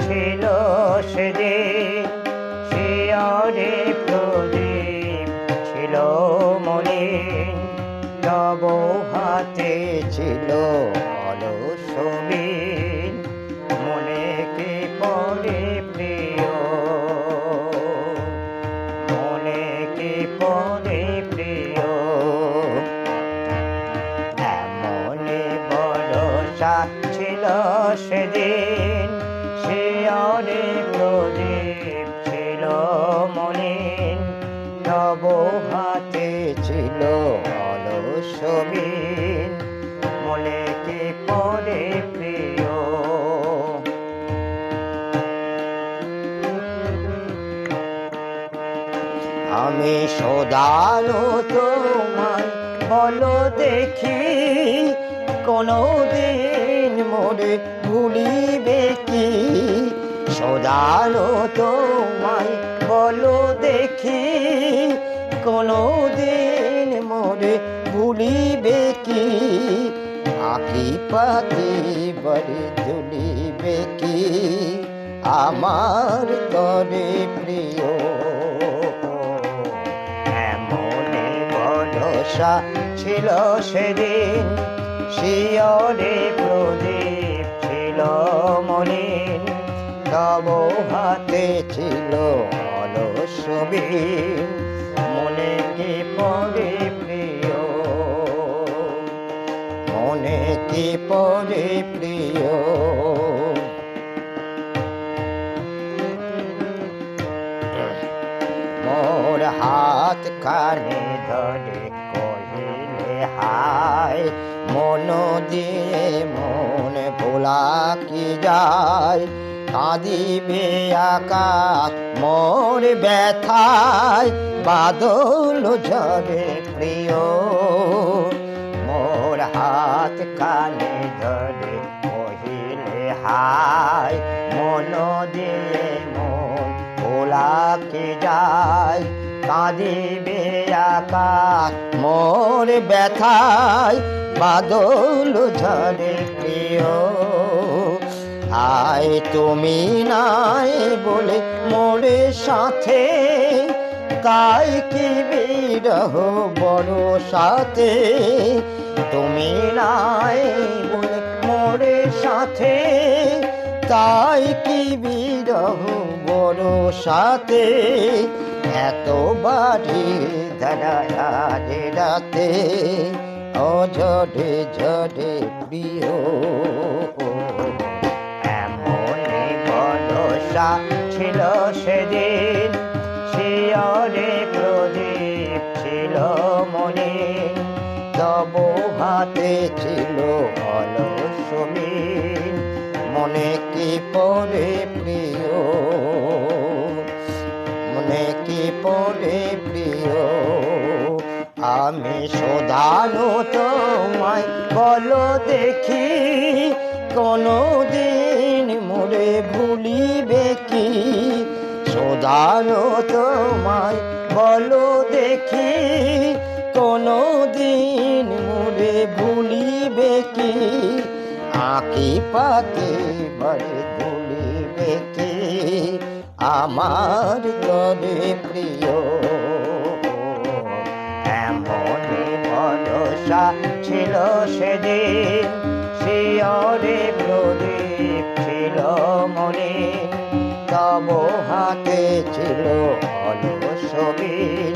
ছিল সেদিন, শিয়রে প্রদীপ ছিল মলিন, তব হাতে ছিল অলস বীণ, মনে কি পড়ে প্রিয়, মনে কি পড়ে প্রিয়। এমনি ভরসা ছিল সেদিন, শিয়রে প্রদীপ ছিল মলিন, তব হাতে ছিল অলস বীণ, মনে কি পড়ে প্রিয়। আমি সদালো তোমায় বলো দেখি, কোনো দিন মোরে ভুলিবে কি। সদালো তোমায় বলো দেখি, কোনো দিন মোরে ভুলিবে কি। আঁকি পাতি বাড়ি তুলিবে কি, আমার তরে প্রিয়। এমনি ভরসা ছিল সেদিন, শিয়রে প্রদীপ ছিল মলিন, তব হাতে ছিল অলস বীণ, মনে কি পড়ে প্রিয়, মনে কি পড়ে প্রিয়। মোর হাত কানে ধরে কহিলে হায়, মন দিয়ে মন ভোলা কি যায়। কাঁদিবে আকাশ মোর ব্যথায়, বাদল ঝরে প্রিয়। মোর হাত কানে ধরে কহিলে হায়, মন দিয়ে মন ভোলা কি যায়। কাঁদিবে আকাশ মোর ব্যথায়, বাদল ঝরে প্রিয়। আয় তুমি নাই বলে মোরে সাথে, তাই কি বিরহ বড় সাথে। তুমি নাই বলে মোরে সাথে, তাই কি বিরহ বড় সাথে। এত বাড়ি ধারায় রাতে, অঝরে ঝরে প্রিয়। এমনি ভরসা ছিল সেদিন, শিয়রে প্রদীপ ছিল মলিন, তব হাতে ছিল অলস বীণ, মনে কি পড়ে প্রিয়, মনে কি পড়ে প্রিয়। আমি শোধানো তোমায় বলো দেখি, কোনো দিন মোরে ভুলিবে কি। শোধানো তোমায় বলো দেখি, কোনো দিন মোরে ভুলিবে কি। আঁকি পাতি বাড়ি তুলিবে কি, আমার তরে প্রিয়। এমনি ভরসা ছিল সেদিন, শিয়রে প্রদীপ ছিল মলিন, তব হাতে ছিল অলস বীণ,